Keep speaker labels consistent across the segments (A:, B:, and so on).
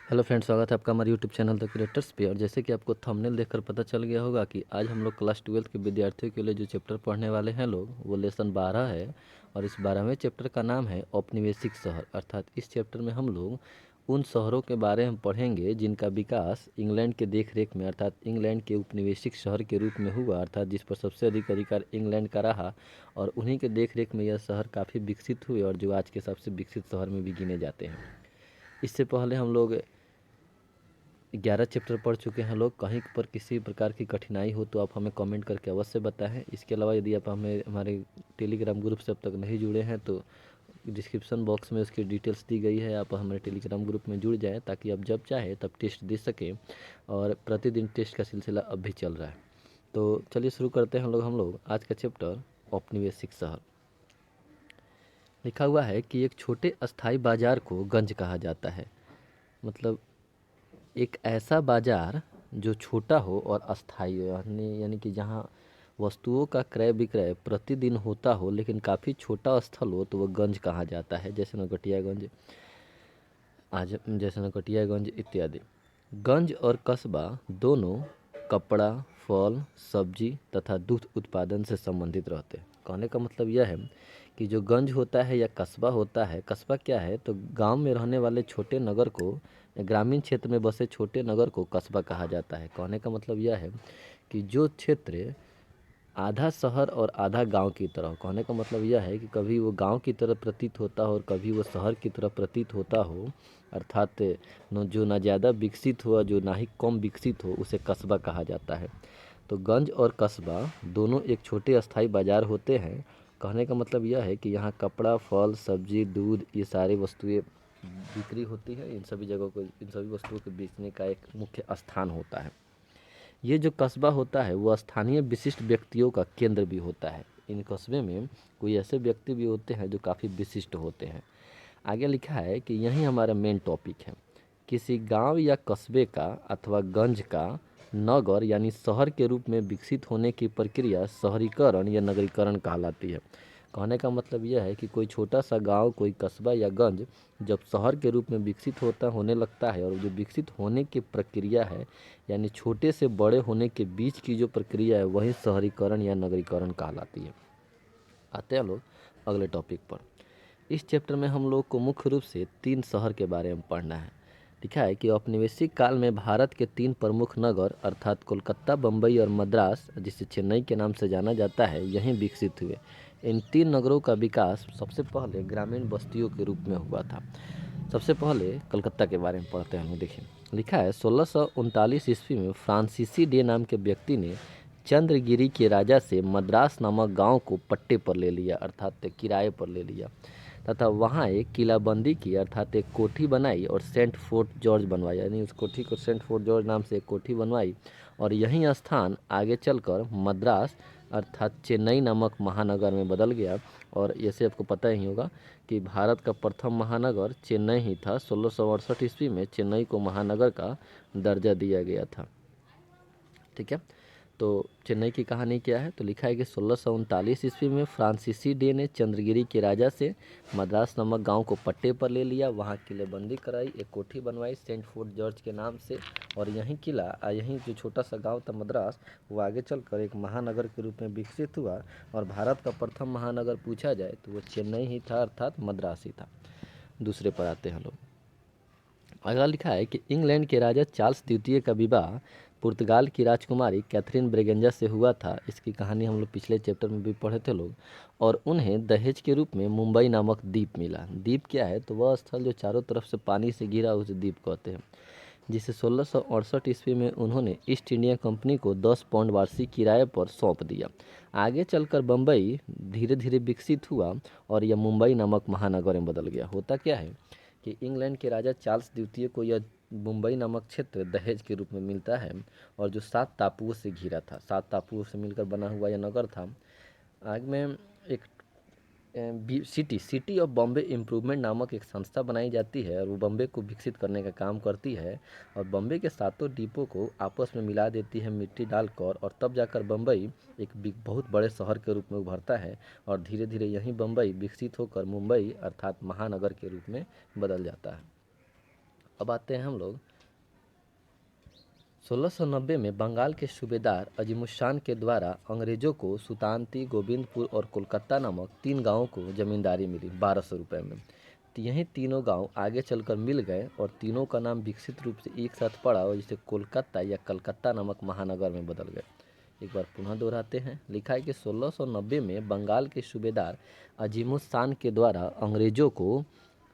A: Hello friends, स्वागत है आपका हमारे यूट्यूब चैनल द क्रिएटर्स पे। और जैसे कि आपको थंबनेल देखकर पता चल गया होगा कि आज हम लोग क्लास 12 के विद्यार्थियों के लिए जो चैप्टर पढ़ने वाले हैं लोग, वो लेसन 12 है। और इस 12वें चैप्टर का नाम है औपनिवेशिक शहर। अर्थात इस चैप्टर में हम लोग उन शहरों के बारे में पढ़ेंगे जिनका विकास इंग्लैंड के देख रेख में, अर्थात इंग्लैंड के उपनिवेशिक शहर के रूप में हुआ, अर्थात जिस पर सबसे अधिक अधिकार इंग्लैंड का रहा। और उन्हीं के देख रेख में यह शहर काफ़ी विकसित हुए और जो आज के सबसे विकसित शहर में भी गिने जाते हैं। इससे पहले हम लोग 11 चैप्टर पढ़ चुके हैं लोग। कहीं पर किसी प्रकार की कठिनाई हो तो आप हमें कमेंट करके अवश्य बताएं। इसके अलावा यदि आप हमारे टेलीग्राम ग्रुप से अब तक नहीं जुड़े हैं तो डिस्क्रिप्शन बॉक्स में उसकी डिटेल्स दी गई है, आप हमारे टेलीग्राम ग्रुप में जुड़ जाएं ताकि आप जब चाहे तब टेस्ट दे सकें। और प्रतिदिन टेस्ट का सिलसिला अब भी चल रहा है। तो चलिए शुरू करते हैं हम लोग आज का चैप्टर औपनिवेशिक शहर। लिखा हुआ है कि एक छोटे अस्थाई बाजार को गंज कहा जाता है। मतलब एक ऐसा बाजार जो छोटा हो और अस्थाई हो, यानी कि जहाँ वस्तुओं का क्रय विक्रय प्रतिदिन होता हो लेकिन काफ़ी छोटा स्थल हो तो वह गंज कहा जाता है। जैसे नरकटियागंज इत्यादि। गंज और कस्बा दोनों कपड़ा, फल, सब्जी तथा दूध उत्पादन से संबंधित रहते हैं। कहने का मतलब यह है कि जो गंज होता है या कस्बा होता है, कस्बा क्या है तो गांव में रहने वाले छोटे नगर को, ग्रामीण क्षेत्र में बसे छोटे नगर को कस्बा कहा जाता है। कहने का मतलब यह है कि जो क्षेत्र आधा शहर और आधा गांव की तरह, कहने का मतलब यह है कि कभी वो गांव की तरह प्रतीत होता हो और कभी वो शहर की तरह प्रतीत होता हो, अर्थात जो ना ज़्यादा विकसित हो जो ना ही कम विकसित हो, उसे कस्बा कहा जाता है। तो गंज और कस्बा दोनों एक छोटे अस्थाई बाजार होते हैं। कहने का मतलब यह है कि यहाँ कपड़ा, फल, सब्जी, दूध, ये सारी वस्तुएं बिक्री होती है। इन सभी जगहों को, इन सभी वस्तुओं के बेचने का एक मुख्य स्थान होता है। ये जो कस्बा होता है वो स्थानीय विशिष्ट व्यक्तियों का केंद्र भी होता है। इन कस्बे में कोई ऐसे व्यक्ति भी होते हैं जो काफ़ी विशिष्ट होते हैं। आगे लिखा है कि यही हमारा मेन टॉपिक है। किसी गांव या कस्बे का अथवा गंज का नगर यानी शहर के रूप में विकसित होने की प्रक्रिया शहरीकरण या नगरीकरण कहलाती है। कहने का मतलब यह है कि कोई छोटा सा गांव, कोई कस्बा या गंज जब शहर के रूप में विकसित होने लगता है, और जो विकसित होने की प्रक्रिया है यानी छोटे से बड़े होने के बीच की जो प्रक्रिया है, वही शहरीकरण या नगरीकरण कहलाती है। आते हैं लोग अगले टॉपिक पर। इस चैप्टर में हम लोग को मुख्य रूप से 3 शहर के बारे में पढ़ना है। लिखा है कि औपनिवेशिक काल में भारत के 3 प्रमुख नगर अर्थात कोलकाता, बम्बई और मद्रास, जिसे चेन्नई के नाम से जाना जाता है, यहीं विकसित हुए। इन 3 नगरों का विकास सबसे पहले ग्रामीण बस्तियों के रूप में हुआ था। सबसे पहले कलकत्ता के बारे में पढ़ते हैं। देखिए, लिखा है 1639 ईस्वी में फ्रांसीसी डे नाम के व्यक्ति ने चंद्रगिरी के राजा से मद्रास नामक गांव को पट्टे पर ले लिया, अर्थात किराए पर ले लिया, तथा वहाँ एक किलाबंदी की, अर्थात एक कोठी बनाई और सेंट फोर्ट जॉर्ज बनवाया। यानी उस कोठी को सेंट फोर्ट जॉर्ज नाम से एक कोठी बनवाई। और यही स्थान आगे चलकर मद्रास अर्थात चेन्नई नामक महानगर में बदल गया। और जैसे आपको पता ही होगा कि भारत का प्रथम महानगर चेन्नई ही था। 1668 ईस्वी में चेन्नई को महानगर का दर्जा दिया गया था। ठीक है, तो चेन्नई की कहानी क्या है, तो लिखा है कि 1639 ईस्वी में फ्रांसीसी डे ने चंद्रगिरी के राजा से मद्रास नामक गांव को पट्टे पर ले लिया, वहां किलेबंदी कराई, एक कोठी बनवाई सेंट फोर्ट जॉर्ज के नाम से। और यहीं यहीं जो छोटा सा गांव था मद्रास, वो आगे चलकर एक महानगर के रूप में विकसित हुआ। और भारत का प्रथम महानगर पूछा जाए तो वो चेन्नई ही था, अर्थात मद्रास ही था। दूसरे पर आते हैं लोग। अगला लिखा है कि इंग्लैंड के राजा चार्ल्स द्वितीय का विवाह पुर्तगाल की राजकुमारी कैथरीन ब्रेगेंजा से हुआ था। इसकी कहानी हम लोग पिछले चैप्टर में भी पढ़े थे लोग। और उन्हें दहेज के रूप में मुंबई नामक द्वीप मिला। द्वीप क्या है तो वह स्थल जो चारों तरफ से पानी से घिरा, उसे द्वीप कहते हैं, जिसे 1668 ईस्वी में उन्होंने ईस्ट इंडिया कंपनी को 10 पाउंड वार्षिक किराए पर सौंप दिया। आगे चलकर बम्बई धीरे धीरे विकसित हुआ और यह मुंबई नामक महानगर में बदल गया। होता क्या है कि इंग्लैंड के राजा चार्ल्स द्वितीय को यह मुंबई नामक क्षेत्र दहेज के रूप में मिलता है, और जो 7 टापुओं से घिरा था, 7 टापुओं से मिलकर बना हुआ यह नगर था। आगे में एक सिटी ऑफ बॉम्बे इम्प्रूवमेंट नामक एक संस्था बनाई जाती है और वो बॉम्बे को विकसित करने का काम करती है। और बॉम्बे के सातों डिपो को आपस में मिला देती है मिट्टी डालकर, और तब जाकर बम्बई एक बहुत बड़े शहर के रूप में उभरता है। और धीरे धीरे यही बम्बई विकसित होकर मुंबई अर्थात महानगर के रूप में बदल जाता है। अब आते हैं हम लोग 1690 में बंगाल के सूबेदार अजीमुशान के द्वारा अंग्रेजों को सुल्तानती, गोविंदपुर और कोलकाता नामक 3 गांवों को जमींदारी मिली 1200 रुपये में। तो यही तीनों गांव आगे चलकर मिल गए और तीनों का नाम विकसित रूप से एक साथ पड़ा और जिसे कोलकाता या कलकत्ता नामक महानगर में बदल गए। एक बार पुनः दोहराते हैं। लिखा है कि 1690 में बंगाल के सूबेदार अजीमुशान के द्वारा अंग्रेजों को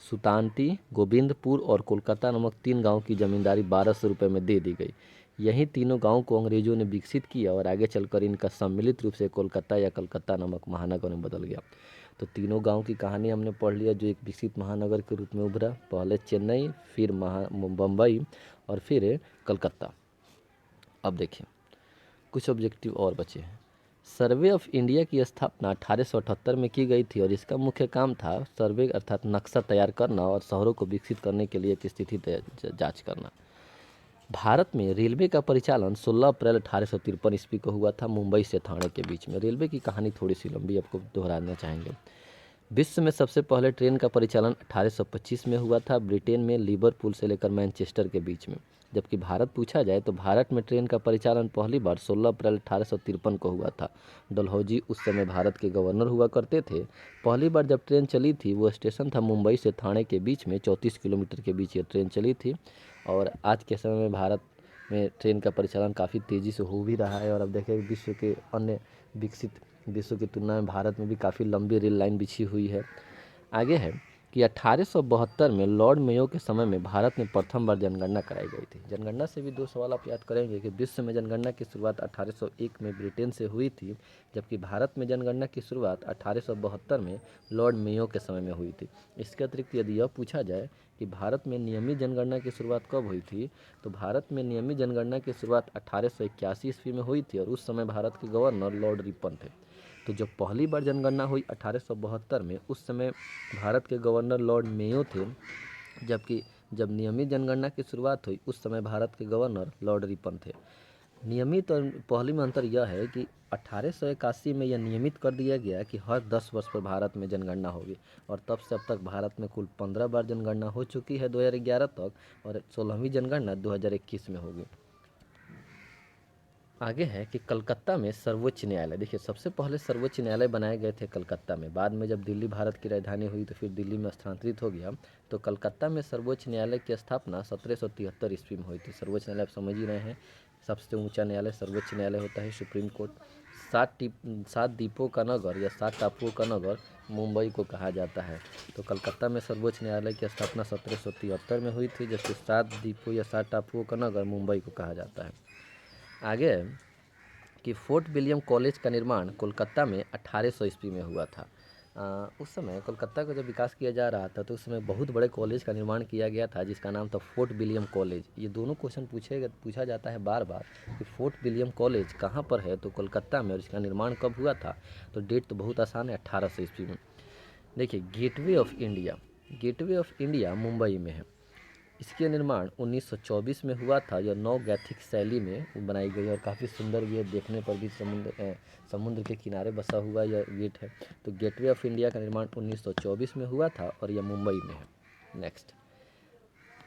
A: सुल्तानती, गोविंदपुर और कोलकाता नामक 3 गांव की जमींदारी 1200 रुपये में दे दी गई। यही तीनों गांवों को अंग्रेजों ने विकसित किया और आगे चलकर इनका सम्मिलित रूप से कोलकाता या कलकत्ता नामक महानगर में बदल गया। तो तीनों गांव की कहानी हमने पढ़ लिया जो एक विकसित महानगर के रूप में उभरा। पहले चेन्नई, फिर बम्बई और फिर कलकत्ता। अब देखिए कुछ ऑब्जेक्टिव और बचे हैं। सर्वे ऑफ इंडिया की स्थापना 1878 में की गई थी और इसका मुख्य काम था सर्वे अर्थात नक्शा तैयार करना और शहरों को विकसित करने के लिए एक स्थिति जांच करना। भारत में रेलवे का परिचालन 16 अप्रैल 1853 ईस्वी को हुआ था मुंबई से थाने के बीच में। रेलवे की कहानी थोड़ी सी लंबी आपको दोहराना चाहेंगे। विश्व में सबसे पहले ट्रेन का परिचालन 1825 में हुआ था ब्रिटेन में लिवरपूल से लेकर मैनचेस्टर के बीच में। जबकि भारत पूछा जाए तो भारत में ट्रेन का परिचालन पहली बार 16 अप्रैल 1853 को हुआ था। डलहौजी उस समय भारत के गवर्नर हुआ करते थे। पहली बार जब ट्रेन चली थी वो स्टेशन था मुंबई से थाने के बीच में, 34 किलोमीटर के बीच ये ट्रेन चली थी। और आज के समय में भारत में ट्रेन का परिचालन काफ़ी तेज़ी से हो भी रहा है। और अब देखें विश्व के अन्य विकसित देशों की तुलना में भारत में भी काफ़ी लंबी रेल लाइन बिछी हुई है। आगे है कि 1872 में लॉर्ड मेयो के समय में भारत में प्रथम बार जनगणना कराई गई थी। जनगणना से भी 2 सवाल आप याद करेंगे कि विश्व में जनगणना की शुरुआत 1801 में ब्रिटेन से हुई थी, जबकि भारत में जनगणना की शुरुआत 1872 में लॉर्ड मेयो के समय में हुई थी। इसके अतिरिक्त यदि यह पूछा जाए कि भारत में नियमित जनगणना की शुरुआत कब हुई थी, तो भारत में नियमित जनगणना की शुरुआत 1881 ईस्वी में हुई थी और उस समय भारत के गवर्नर लॉर्ड रिपन थे। तो जब पहली बार जनगणना हुई 1872 में, उस समय भारत के गवर्नर लॉर्ड मेयो थे, जबकि जब नियमित जनगणना की शुरुआत हुई उस समय भारत के गवर्नर लॉर्ड रिपन थे। नियमित और पहली में अंतर यह है कि 1881 में यह नियमित कर दिया गया कि हर 10 वर्ष पर भारत में जनगणना होगी और तब से अब तक भारत में कुल 15 बार जनगणना हो चुकी है 2011 तक और 16वीं जनगणना 2021 में होगी। आगे है कि कलकत्ता में सर्वोच्च न्यायालय। देखिए सबसे पहले सर्वोच्च न्यायालय बनाए गए थे कलकत्ता में, बाद में जब दिल्ली भारत की राजधानी हुई तो फिर दिल्ली में स्थानांतरित हो गया। तो कलकत्ता में सर्वोच्च न्यायालय की स्थापना 1773 ईस्वी में हुई थी। सर्वोच्च न्यायालय आप समझ ही रहे हैं, सबसे ऊंचा न्यायालय सर्वोच्च न्यायालय होता है, सुप्रीम कोर्ट। 7 द्वीपों का नगर या 7 टापुओं का नगर मुंबई को कहा जाता है। तो कलकत्ता में सर्वोच्च न्यायालय की स्थापना 1773 में हुई थी, जबकि 7 द्वीपों या 7 टापुओं का नगर मुंबई को कहा जाता है। आगे कि फोर्ट विलियम कॉलेज का निर्माण कोलकाता में 1800 ईस्वी में हुआ था। उस समय कोलकाता का जब विकास किया जा रहा था तो उस समय बहुत बड़े कॉलेज का निर्माण किया गया था जिसका नाम था फोर्ट विलियम कॉलेज। ये दोनों क्वेश्चन पूछा जाता है बार बार कि फोर्ट विलियम कॉलेज कहाँ पर है, तो कोलकाता में, और इसका निर्माण कब हुआ था, तो डेट तो बहुत आसान है 1800 ईस्वी में। देखिए गेटवे ऑफ इंडिया मुंबई में है। इसके निर्माण 1924 में हुआ था। यह नौ गैथिक शैली में बनाई गई है और काफ़ी सुंदर भी है, देखने पर भी समुद्र के किनारे बसा हुआ यह गेट है। तो गेटवे ऑफ इंडिया का निर्माण 1924 में हुआ था और यह मुंबई में है। नेक्स्ट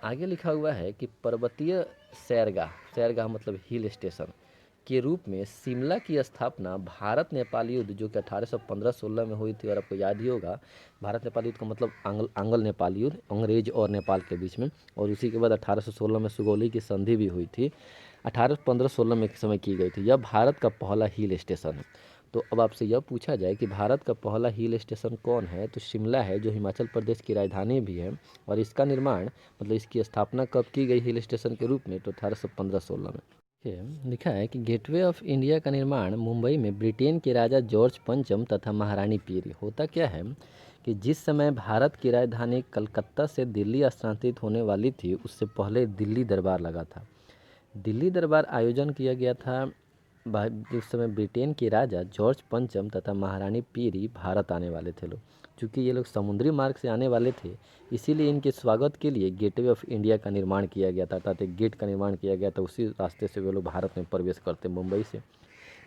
A: आगे लिखा हुआ है कि पर्वतीय सैरगाह मतलब हिल स्टेशन के रूप में शिमला की स्थापना भारत नेपाल युद्ध जो कि 1815-16 में हुई थी, और आपको याद ही होगा भारत नेपाल युद्ध का मतलब आंग्ल नेपाल युद्ध, अंग्रेज और नेपाल के बीच में, और उसी के बाद 1816 में सुगौली की संधि भी हुई थी, 1815-16 में समय की गई थी। यह भारत का पहला हिल स्टेशन है। तो अब आपसे यह पूछा जाए कि भारत का पहला हिल स्टेशन कौन है, तो शिमला है जो हिमाचल प्रदेश की राजधानी भी है, और इसका निर्माण मतलब इसकी स्थापना कब की गई हिल स्टेशन के रूप में, तो 1815-16 में। लिखा है कि गेटवे ऑफ इंडिया का निर्माण मुंबई में ब्रिटेन के राजा जॉर्ज पंचम तथा महारानी पीरी। होता क्या है कि जिस समय भारत की राजधानी कलकत्ता से दिल्ली स्थानांतरित होने वाली थी उससे पहले दिल्ली दरबार लगा था। दिल्ली दरबार आयोजन किया गया था जिस समय ब्रिटेन के राजा जॉर्ज पंचम तथा महारानी पीरी भारत आने वाले थे लोग। चूँकि ये लोग समुद्री मार्ग से आने वाले थे इसीलिए इनके स्वागत के लिए गेटवे ऑफ इंडिया का निर्माण किया गया था, अर्थात एक गेट का निर्माण किया गया था, उसी रास्ते से वे लोग भारत में प्रवेश करते मुंबई से।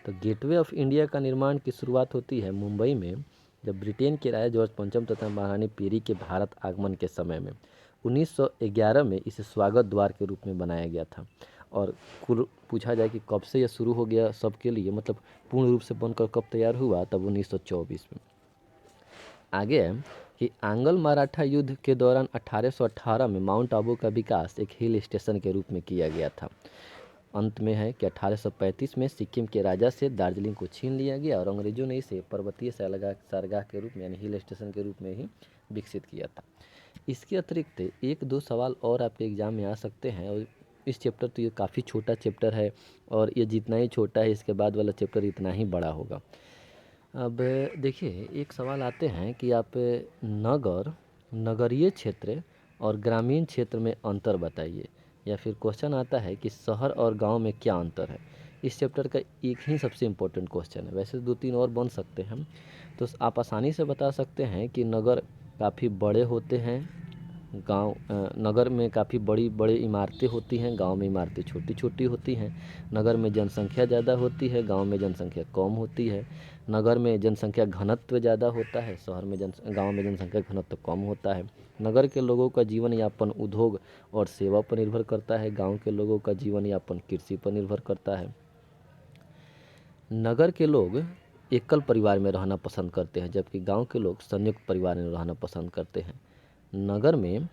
A: तो गेटवे ऑफ इंडिया का निर्माण की शुरुआत होती है मुंबई में जब ब्रिटेन के राजा जॉर्ज पंचम तथा महारानी पीरी के भारत आगमन के समय में। 1911 में इसे स्वागत द्वार के रूप में बनाया गया था। और कुल पूछा जाए कि कब से यह शुरू हो गया सबके लिए, मतलब पूर्ण रूप से बनकर कब तैयार हुआ, तब 1924 में। आगे है कि आंग्ल मराठा युद्ध के दौरान 1818 में माउंट आबू का विकास एक हिल स्टेशन के रूप में किया गया था। अंत में है कि 1835 में सिक्किम के राजा से दार्जिलिंग को छीन लिया गया और अंग्रेजों ने इसे पर्वतीय सैरगाह के रूप में यानी हिल स्टेशन के रूप में ही विकसित किया था। इसके अतिरिक्त एक दो सवाल और आपके एग्जाम में आ सकते हैं, और इस चैप्टर तो ये काफ़ी छोटा चैप्टर है, और ये जितना ही छोटा है इसके बाद वाला चैप्टर इतना ही बड़ा होगा। अब देखिए, एक सवाल आते हैं कि आप नगरीय क्षेत्र और ग्रामीण क्षेत्र में अंतर बताइए, या फिर क्वेश्चन आता है कि शहर और गांव में क्या अंतर है। इस चैप्टर का एक ही सबसे इम्पोर्टेंट क्वेश्चन है, वैसे 2-3 और बन सकते हैं। तो आप आसानी से बता सकते हैं कि नगर काफ़ी बड़े होते हैं, नगर में काफ़ी बड़ी बड़ी इमारतें होती हैं, गांव में इमारतें छोटी छोटी होती हैं। नगर में जनसंख्या ज़्यादा होती है, गांव में जनसंख्या कम होती है। नगर में जनसंख्या घनत्व ज़्यादा होता है, गांव में जनसंख्या घनत्व कम होता है। नगर के लोगों का जीवन यापन उद्योग और सेवा पर निर्भर करता है, गांव के लोगों का जीवन यापन कृषि पर निर्भर करता है। नगर के लोग एकल परिवार में रहना पसंद करते हैं, जबकि गांव के लोग संयुक्त परिवार में रहना पसंद करते हैं। नगर में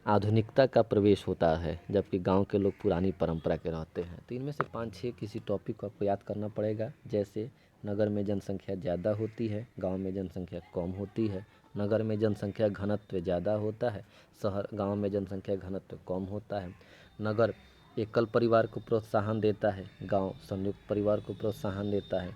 A: आधुनिकता का प्रवेश होता है, जबकि गांव के लोग पुरानी परंपरा के रहते हैं। तो इनमें से 5-6 किसी टॉपिक को आपको याद करना पड़ेगा, जैसे नगर में जनसंख्या ज़्यादा होती है, गांव में जनसंख्या कम होती है। नगर में जनसंख्या घनत्व ज़्यादा होता है, गांव में जनसंख्या घनत्व कम होता है। नगर एकल परिवार को प्रोत्साहन देता है, गांव संयुक्त परिवार को प्रोत्साहन देता है।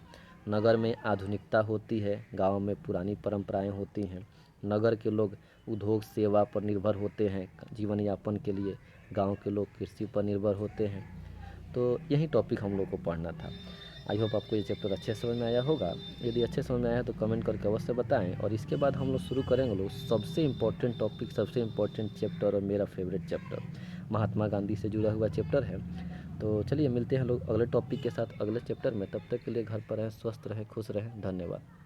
A: नगर में आधुनिकता होती है, गांव में पुरानी परंपराएं होती हैं। नगर के लोग उद्योग सेवा पर निर्भर होते हैं जीवन यापन के लिए, गांव के लोग कृषि पर निर्भर होते हैं। तो यही टॉपिक हम लोग को पढ़ना था। आई होप आपको ये चैप्टर अच्छे समझ में आया होगा। यदि अच्छे समझ में आया तो कमेंट करके अवश्य बताएं। और इसके बाद हम लोग शुरू करेंगे सबसे इम्पोर्टेंट टॉपिक, सबसे इम्पोर्टेंट चैप्टर और मेरा फेवरेट चैप्टर, महात्मा गांधी से जुड़ा हुआ चैप्टर है। तो चलिए मिलते हैं लोग अगले टॉपिक के साथ अगले चैप्टर में। तब तक के लिए घर पर रहें, स्वस्थ रहें, खुश रहें। धन्यवाद।